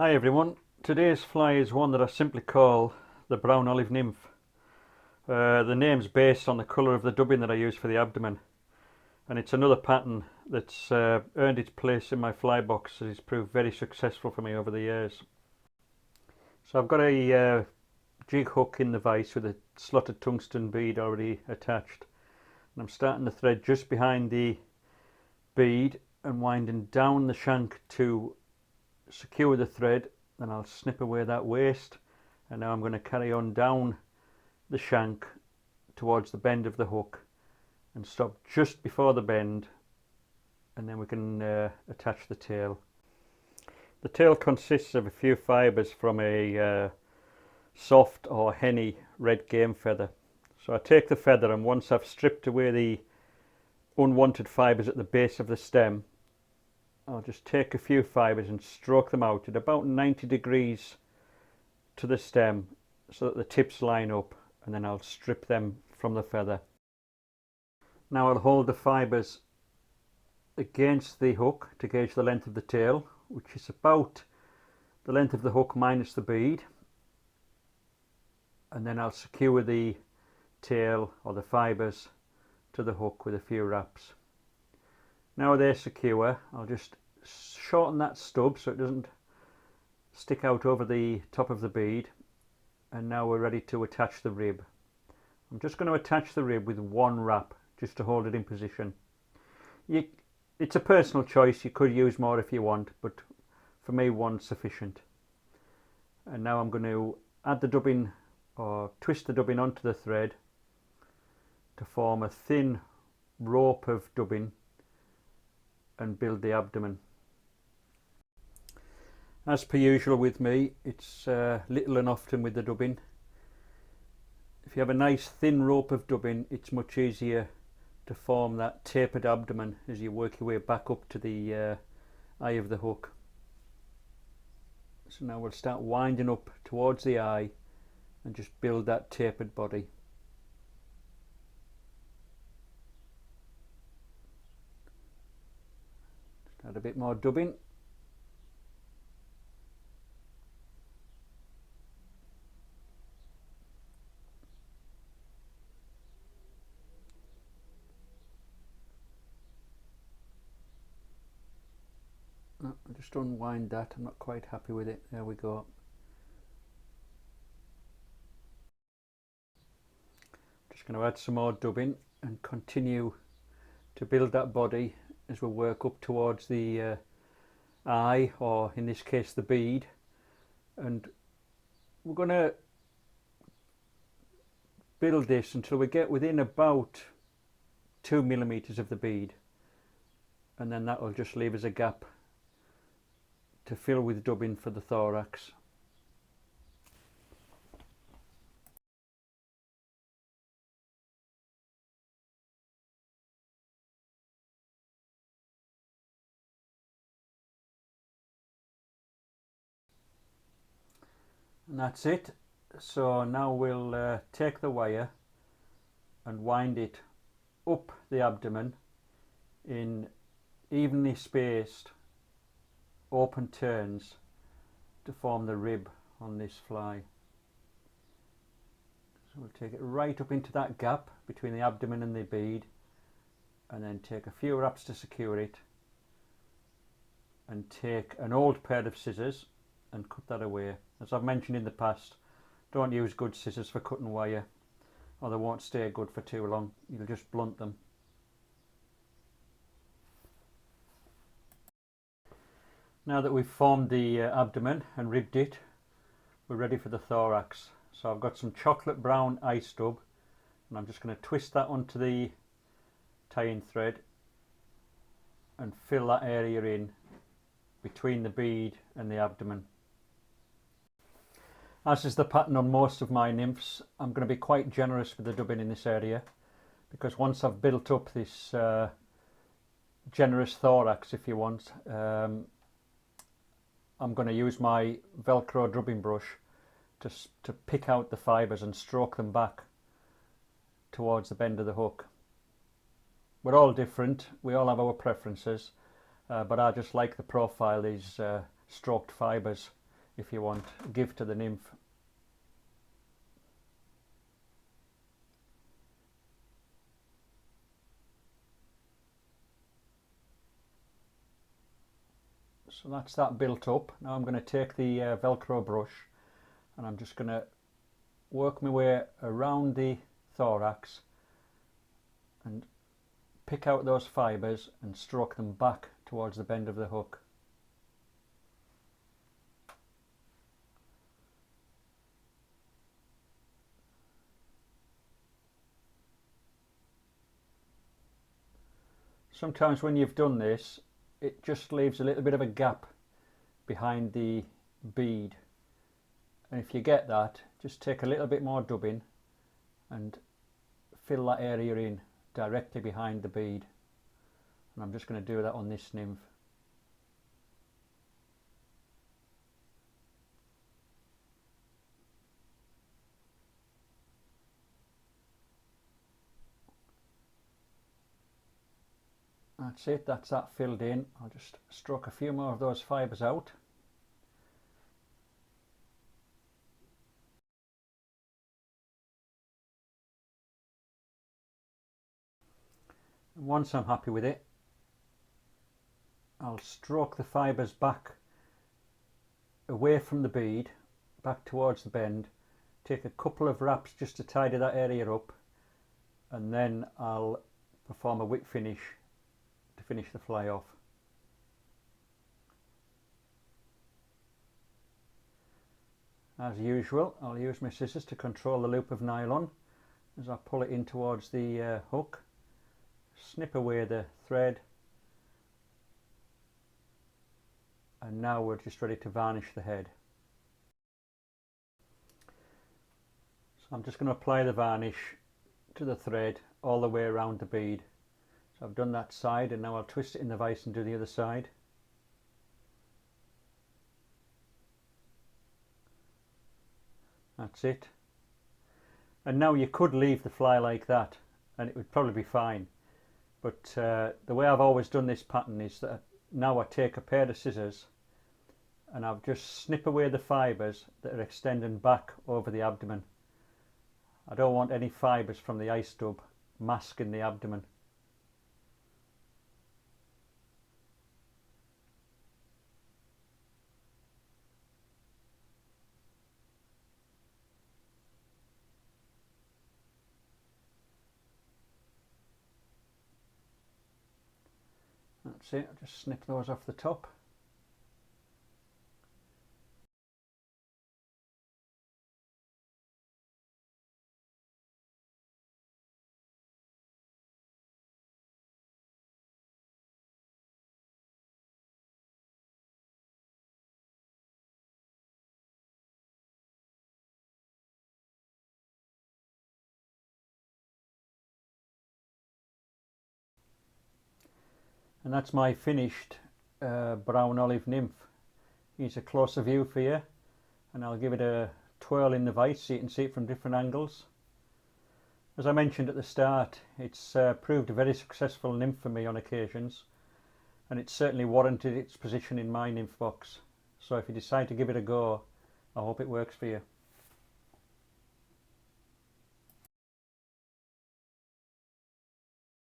Hi everyone, today's fly is one that I simply call the Brown Olive Nymph. The name's based on the colour of the dubbing that I use for the abdomen, and it's another pattern that's earned its place in my fly box and it's proved very successful for me over the years. So I've got a jig hook in the vise with a slotted tungsten bead already attached, and I'm starting the thread just behind the bead and winding down the shank to secure the thread. Then I'll snip away that waste, and now I'm going to carry on down the shank towards the bend of the hook and stop just before the bend, and then we can attach the tail. The tail consists of a few fibres from a soft or henny red game feather. So I take the feather, and once I've stripped away the unwanted fibres at the base of the stem, I'll just take a few fibres and stroke them out at about 90 degrees to the stem so that the tips line up, and then I'll strip them from the feather. Now I'll hold the fibres against the hook to gauge the length of the tail, which is about the length of the hook minus the bead, and then I'll secure the tail or the fibres to the hook with a few wraps. Now they're secure, I'll just shorten that stub so it doesn't stick out over the top of the bead, and now we're ready to attach the rib. I'm just going to attach the rib with one wrap just to hold it in position. It's a personal choice, you could use more if you want, but for me one's sufficient. And now I'm going to add the dubbing, or twist the dubbing onto the thread to form a thin rope of dubbing and build the abdomen. As per usual with me, it's little and often with the dubbing. If you have a nice thin rope of dubbing, it's much easier to form that tapered abdomen as you work your way back up to the eye of the hook. So now we'll start winding up towards the eye and just build that tapered body. Just add a bit more dubbing. I'll just unwind that, I'm not quite happy with it. There we go. Just going to add some more dubbing and continue to build that body as we work up towards the eye, or in this case the bead, and we're going to build this until we get within about 2 millimeters of the bead, and then that will just leave us a gap to fill with dubbing for the thorax. And that's it. So now we'll take the wire and wind it up the abdomen in evenly spaced open turns to form the rib on this fly. So we'll take it right up into that gap between the abdomen and the bead, and then take a few wraps to secure it, and take an old pair of scissors and cut that away. As I've mentioned in the past, don't use good scissors for cutting wire, or they won't stay good for too long. You'll just blunt them. Now that we've formed the abdomen and ribbed it, we're ready for the thorax. So I've got some chocolate brown eye stub, and I'm just going to twist that onto the tie-in thread and fill that area in between the bead and the abdomen. As is the pattern on most of my nymphs, I'm going to be quite generous with the dubbing in this area, because once I've built up this generous thorax, if you want, I'm going to use my Velcro dubbing brush to pick out the fibres and stroke them back towards the bend of the hook. We're all different, we all have our preferences, but I just like the profile these stroked fibres if you want, give to the nymph. So that's that built up. Now I'm going to take the Velcro brush and I'm just going to work my way around the thorax and pick out those fibres and stroke them back towards the bend of the hook. Sometimes when you've done this, it just leaves a little bit of a gap behind the bead, and if you get that, just take a little bit more dubbing and fill that area in directly behind the bead. And I'm just going to do that on this nymph. That's it, that's that filled in. I'll just stroke a few more of those fibres out. And once I'm happy with it, I'll stroke the fibres back away from the bead, back towards the bend, take a couple of wraps just to tidy that area up, and then I'll perform a wick finish to finish the fly off. As usual, I'll use my scissors to control the loop of nylon as I pull it in towards the hook, snip away the thread, and now we're just ready to varnish the head. So I'm just going to apply the varnish to the thread all the way around the bead. So I've done that side, and now I'll twist it in the vise and do the other side. That's it. And now you could leave the fly like that and it would probably be fine, but the way I've always done this pattern is that now I take a pair of scissors and I'll just snip away the fibres that are extending back over the abdomen. I don't want any fibres from the ice dub masking the abdomen. That's it, I'll just snip those off the top. And that's my finished brown olive nymph. Here's a closer view for you, and I'll give it a twirl in the vise so you can see it from different angles. As I mentioned at the start, it's proved a very successful nymph for me on occasions, and it's certainly warranted its position in my nymph box. So if you decide to give it a go, I hope it works for you.